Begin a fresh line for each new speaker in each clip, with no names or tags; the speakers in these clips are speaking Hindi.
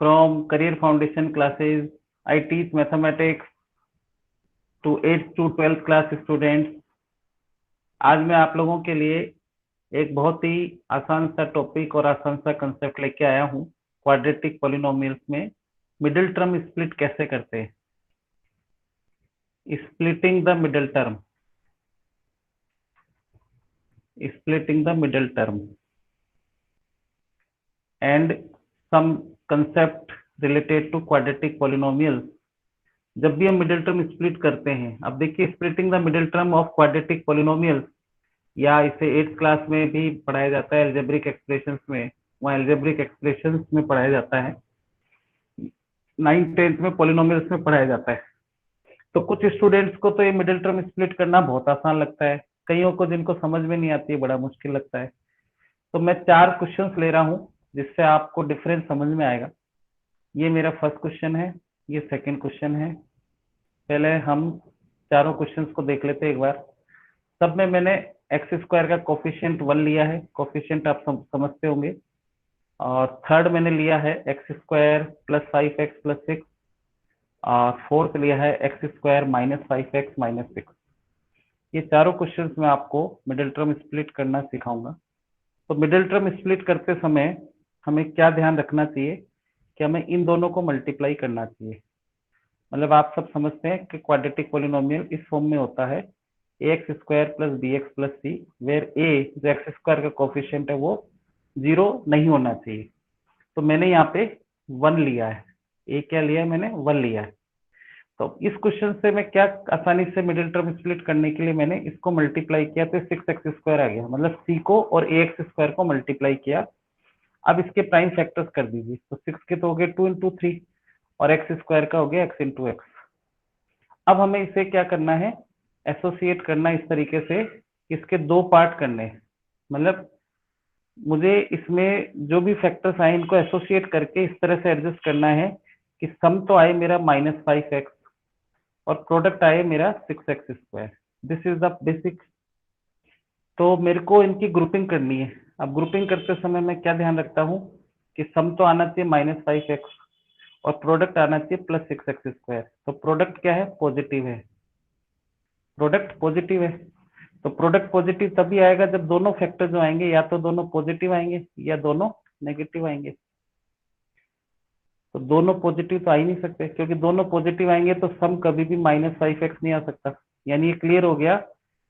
From Career Foundation classes. I teach mathematics to 8th to 12th class students. आज मैं आप लोगों के लिए एक बहुत ही आसान सा टॉपिक और आसान सा कंसेप्ट लेके आया हूँ। क्वाड्रेटिक पॉलिनोमियल्स में मिडिल टर्म स्प्लिट कैसे करते हैं, splitting the middle term, splitting the middle term and some concept related to quadratic polynomials। जब भी हम मिडिल टर्म स्प्लिट करते हैं, अब देखिए splitting the middle term of quadratic polynomials, या इसे 8th क्लास में भी पढ़ाया जाता है एल्जेब्रिक एक्सप्रेशंस में, वहाँ एल्जेब्रिक एक्सप्रेशंस में पढ़ाया जाता है, 9th 10th में पॉलिनोमियल्स में पढ़ाया जाता है। तो कुछ स्टूडेंट्स को तो ये मिडिल टर्म स्प्लिट करना बहुत आसान लगता है, कईयों को जिनको समझ में नहीं आती है बड़ा मुश्किल लगता है। तो मैं 4 क्वेश्चंस ले रहा हूँ जिससे आपको डिफरेंस समझ में आएगा। ये मेरा फर्स्ट क्वेश्चन है, ये सेकंड क्वेश्चन है। पहले हम चारों क्वेश्चंस को देख लेते हैं एक बार। सब में मैंने एक्स स्क्वायर का कोफिशिएंट 1 लिया है, कोफिशिएंट आप समझते होंगे। और थर्ड मैंने लिया है x square plus 5x plus 6, और फोर्थ लिया है x square minus 5x minus 6। ये चारों क्वेश्चंस में आपको मिडिल टर्म स्प्लिट करना सिखाऊंगा। तो मिडिल टर्म स्प्लिट करते समय हमें क्या ध्यान रखना चाहिए कि हमें इन दोनों को मल्टीप्लाई करना चाहिए। मतलब आप सब समझते हैं कि क्वाड्रेटिक पॉलिनोमियल इस फॉर्म में होता है ax square plus B X plus C, where a जो एक्स स्क्वायर का कोफिशिएंट है वो 0 नहीं होना चाहिए। तो मैंने यहाँ पे 1 लिया है, a क्या लिया है मैंने 1 लिया है। तो इस क्वेश्चन से मैं क्या आसानी से मिडिल टर्म स्प्लिट करने के लिए मैंने इसको मल्टीप्लाई किया तो 6x स्क्वायर आ गया, मतलब c को और ax स्क्वायर को मल्टीप्लाई किया। अब इसके प्राइम फैक्टर्स कर दीजिए, तो 6 के तो हो गए 2 इंटू 3 और एक्स स्क्वायर का हो गया x इंटू एक्स। अब हमें इसे क्या करना है, एसोसिएट करना इस तरीके से, इसके 2 पार्ट करने हैं। मतलब मुझे इसमें जो भी फैक्टर्स आए इनको एसोसिएट करके इस तरह से एडजस्ट करना है कि सम तो आए मेरा -5x और प्रोडक्ट आए मेरा 6x square. This is the basic. तो मेरे को इनकी ग्रुपिंग करनी है। अब ग्रुपिंग करते समय मैं क्या ध्यान रखता हूँ कि सम तो आना चाहिए -5x और प्रोडक्ट आना चाहिए +6x स्क्वायर। तो प्रोडक्ट क्या है, पॉजिटिव है, प्रोडक्ट पॉजिटिव है। तो प्रोडक्ट पॉजिटिव तभी आएगा जब दोनों फैक्टर जो आएंगे या तो दोनों पॉजिटिव आएंगे या दोनों नेगेटिव आएंगे। तो दोनों पॉजिटिव तो आ ही नहीं सकते, क्योंकि दोनों पॉजिटिव आएंगे तो सम कभी भी -5x नहीं आ सकता। यानी ये क्लियर हो गया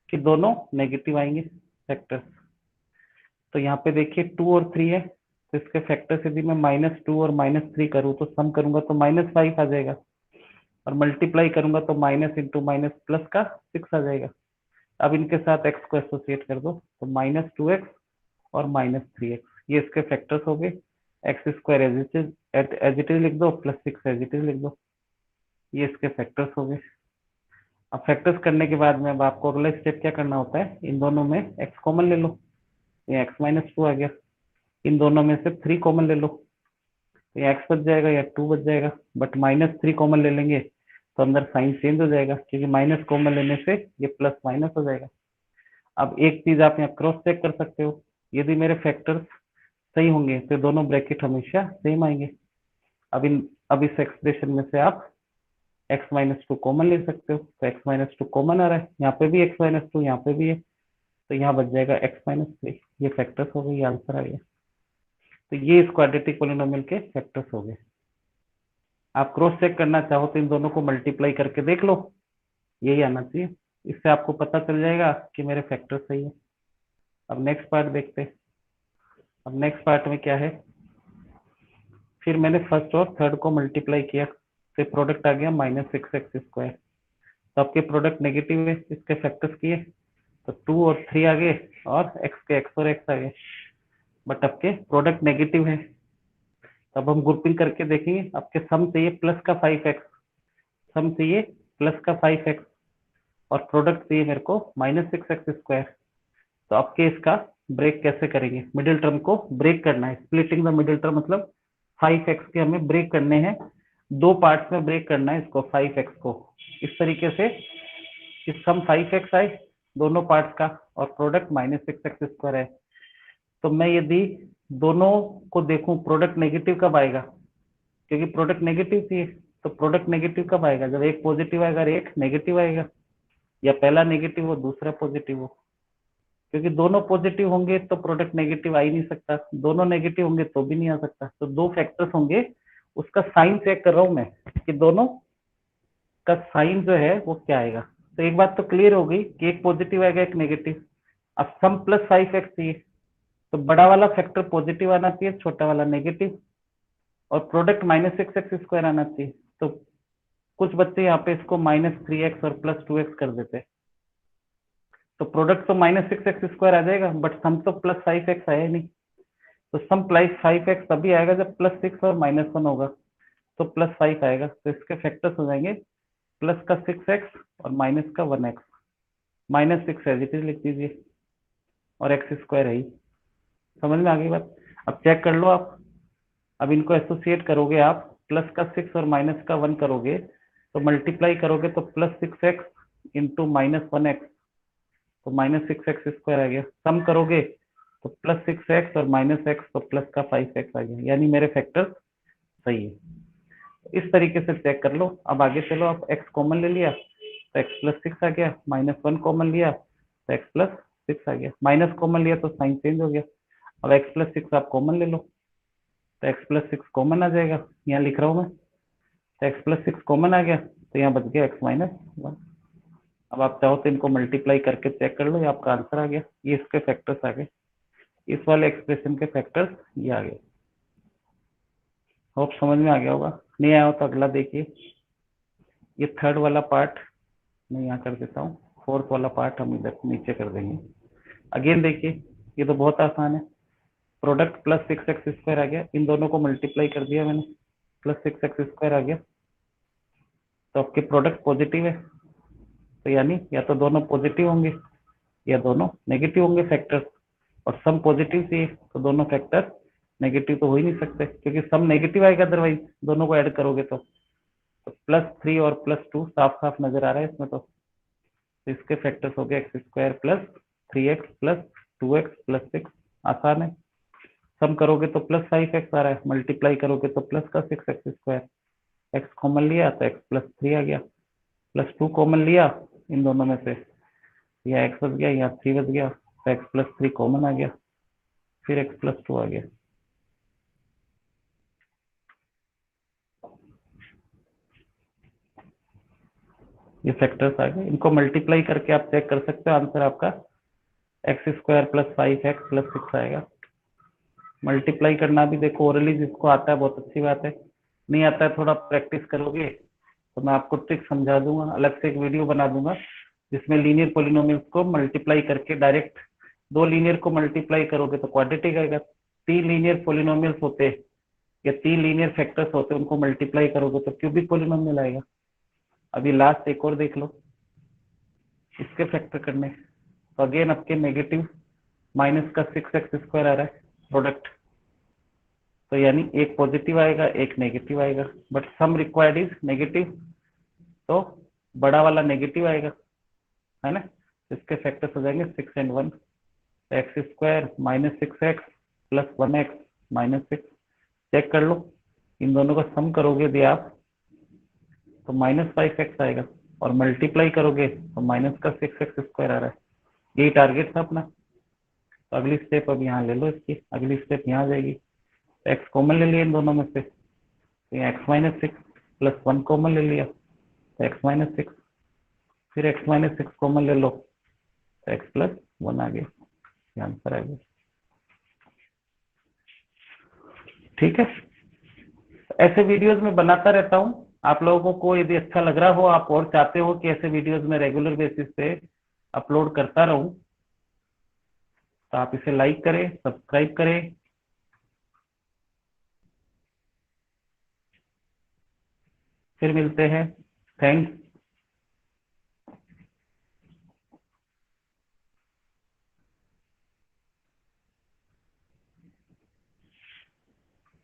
कि दोनों नेगेटिव आएंगे फैक्टर्स। तो यहाँ पे देखिए 2 और 3 है, तो इसके फैक्टर्स यदि मैं -2 और -3 करूँ तो सम करूंगा तो -5 आ जाएगा, और मल्टीप्लाई करूंगा तो माइनस इंटू माइनस प्लस का 6 आ जाएगा। अब इनके साथ x को एसोसिएट कर दो तो -2x और -3x, ये इसके फैक्टर्स हो गए। X square as it is लिख दो, +6 एज इट इज लिख दो, ये इसके फैक्टर्स हो गए। अब फैक्टर्स करने के बाद में अब आपको अगला स्टेप क्या करना होता है, इन दोनों में x कॉमन ले लो, ये x-2 आ गया। इन दोनों में से 3 कॉमन ले लो, ये x बच जाएगा या 2 बच जाएगा। बट -3 कॉमन ले लेंगे तो अंदर साइन चेंज हो जाएगा, क्योंकि माइनस कॉमन लेने से ये प्लस माइनस हो जाएगा। अब एक चीज आप यहाँ क्रॉस चेक कर सकते हो, यदि मेरे फैक्टर्स सही होंगे तो दोनों ब्रैकेट हमेशा सेम आएंगे। अब इस एक्सप्रेशन में से आप x-2 कॉमन ले सकते हो, तो x-2 कॉमन आ रहा है, यहाँ पे भी x-2 यहाँ पे भी है, तो यहाँ बच जाएगा x-3। ये फैक्टर्स हो गए, ये आंसर आ गया। तो ये इस क्वाड्रेटिक पॉलिनोमियल के फैक्टर्स हो गए। आप क्रॉस चेक करना चाहो तो इन दोनों को मल्टीप्लाई करके देख लो, यही आना चाहिए। इससे आपको पता चल जाएगा कि मेरे फैक्टर सही है। अब नेक्स्ट पार्ट देखते हैं। अब नेक्स्ट पार्ट में क्या है, फिर मैंने फर्स्ट और थर्ड को मल्टीप्लाई किया तो प्रोडक्ट आ गया -6x स्क्वायर। तो आपके प्रोडक्ट नेगेटिव है, इसके फैक्टर्स किए तो 2 और 3 आ गए और x के x और x आ गए, बट आपके प्रोडक्ट नेगेटिव है। तब हम ग्रुपिंग करके देखेंगे, आपके सम चाहिए प्लस का 5x, सम चाहिए प्लस का 5x और प्रोडक्ट चाहिए मेरे को -6x स्क्वायर। तो आपके इसका ब्रेक कैसे करेंगे, मिडिल टर्म को ब्रेक करना है। स्प्लिटिंग द मिडिल टर्म मतलब 5x के हमें ब्रेक करने हैं, 2 पार्ट्स में ब्रेक करना है इसको 5x को, इस तरीके से कि सम 5x आए दोनों पार्ट्स का और प्रोडक्ट -6x स्क्वायर है। तो मैं यदि दोनों को देखूं प्रोडक्ट नेगेटिव कब आएगा, क्योंकि प्रोडक्ट नेगेटिव थी। तो प्रोडक्ट नेगेटिव कब आएगा? जब एक पॉजिटिव आएगा और एक नेगेटिव आएगा, या पहला नेगेटिव हो दूसरा पॉजिटिव हो। क्योंकि दोनों पॉजिटिव होंगे तो प्रोडक्ट नेगेटिव आ ही नहीं सकता, दोनों नेगेटिव होंगे तो भी नहीं आ सकता। तो दो फैक्टर्स होंगे, उसका साइन चेक कर रहा हूं मैं कि दोनों का साइन जो है वो क्या आएगा। तो एक बात तो क्लियर हो गई कि एक पॉजिटिव आएगा एक नेगेटिव। अब सम प्लस 5x चाहिए, तो बड़ा वाला फैक्टर पॉजिटिव आना चाहिए, छोटा वाला नेगेटिव, और प्रोडक्ट -6x² आना चाहिए। तो कुछ बच्चे यहाँ पे इसको -3x और +2x कर देते हैं। तो प्रोडक्ट तो -6x² आ जाएगा, बट सम तो +5x आया ही नहीं। तो सम +5x तभी आएगा जब +6 और -1 होगा, तो +5 आएगा। तो इसके फैक्टर्स हो जाएंगे प्लस का 6x और माइनस का 1x। -6 एज इट इज लिख दीजिए, और x² है ही। समझ में आ गई बात? अब चेक कर लो आप। अब इनको एसोसिएट करोगे आप, प्लस का 6 और माइनस का 1 करोगे, तो मल्टीप्लाई करोगे तो +6x इंटू -1x, तो -6x² आ गया। सम करोगे तो +6x और -x, तो प्लस का 5x आ गया। यानी मेरे फैक्टर सही है। इस तरीके से चेक कर लो। अब आगे चलो, आप x कॉमन ले लिया तो x+6 आ गया, -1 कॉमन लिया तो x+6 आ गया, माइनस कॉमन लिया तो साइन चेंज हो गया। अब x+6 आप कॉमन ले लो तो x+6 कॉमन आ जाएगा, यहाँ लिख रहा हूँ मैं। तो x+6 कॉमन आ गया तो यहाँ बच गया x-1। अब आप चाहो तो इनको मल्टीप्लाई करके चेक कर लो, ये आपका आंसर आ गया। ये इसके फैक्टर्स आ गए, इस वाले एक्सप्रेशन के फैक्टर्स ये आ गए। होप समझ में आ गया होगा। नहीं आया हो तो अगला देखिए। ये थर्ड वाला पार्ट मैं यहाँ कर देता हूँ, फोर्थ वाला पार्ट हम इधर नीचे कर देंगे। अगेन देखिए, ये तो बहुत आसान है। प्रोडक्ट +6x² आ गया, इन दोनों को मल्टीप्लाई कर दिया मैंने, +6x² आ गया। तो आपके प्रोडक्ट पॉजिटिव है, तो यानी या तो दोनों पॉजिटिव होंगे या दोनों नेगेटिव होंगे फैक्टर्स। और सम पॉजिटिव चाहिए, तो दोनों फैक्टर नेगेटिव तो हो ही नहीं सकते, क्योंकि सम नेगेटिव आएगा अदरवाइज दोनों को ऐड करोगे तो। +3 और +2 साफ साफ नजर आ रहा है इसमें। तो इसके फैक्टर्स हो गए x² + 3x + 2x + 6। आसान है। सम करोगे तो +5x आ रहा है, मल्टीप्लाई करोगे तो प्लस का 6x²। x कॉमन लिया तो x+3 आ गया, +2 कॉमन लिया इन दोनों में से, यहाँ x बच गया, यहाँ 3 बच गया, तो x+3 कॉमन आ गया, फिर x+2 आ गया। ये फैक्टर्स आ गए, इनको मल्टीप्लाई करके आप चेक कर सकते हो, आंसर आपका x² + 5x + 6 आएगा। मल्टीप्लाई करना भी देखो, ओरली जिसको आता है बहुत अच्छी बात है, नहीं आता है थोड़ा प्रैक्टिस करोगे तो मैं आपको ट्रिक समझा दूंगा, अलग से एक वीडियो बना दूंगा जिसमें लीनियर पॉलिनोमियल्स को मल्टीप्लाई करके डायरेक्ट, दो लीनियर को मल्टीप्लाई करोगे तो क्वाड्रेटिक आएगा। 3 लीनियर पॉलिनोमियल्स होते या 3 लीनियर फैक्टर्स होते, उनको मल्टीप्लाई करोगे तो क्यूबिक पॉलिनोमियल आएगा। अभी लास्ट एक और देख लो, इसके फैक्टर करने, तो अगेन आपके नेगेटिव माइनस का 6x² आ रहा है प्रोडक्ट, तो यानी एक पॉजिटिव आएगा एक नेगेटिव आएगा, but sum required is negative, तो बड़ा वाला नेगेटिव आएगा, है ना। इसके फैक्टर्स हो जाएंगे 6 और 1, x² -6x + 1x -6। चेक कर लो, इन दोनों का सम करोगे यदि आप तो -5x आएगा, और मल्टीप्लाई करोगे तो माइनस का 6x² आ रहा है। यही टारगेट था अपना। तो अगली स्टेप अब यहाँ ले लो, इसकी अगली स्टेप यहाँ आ जाएगी। x कॉमन ले लिया इन दोनों में से, तो यहाँ x-6 + 1 कॉमन ले लिया तो x-6, फिर x-6 कॉमन ले लो तो x+1 आ गया, ये आंसर आ गया। ठीक है, ऐसे वीडियोस में बनाता रहता हूँ। आप लोगों को यदि अच्छा लग रहा हो, आप और चाहते हो कि ऐसे वीडियोस में रेगुलर बेसिस पे अपलोड करता रहूं, तो आप इसे लाइक करें, सब्सक्राइब करें। फिर मिलते हैं। थैंक्स।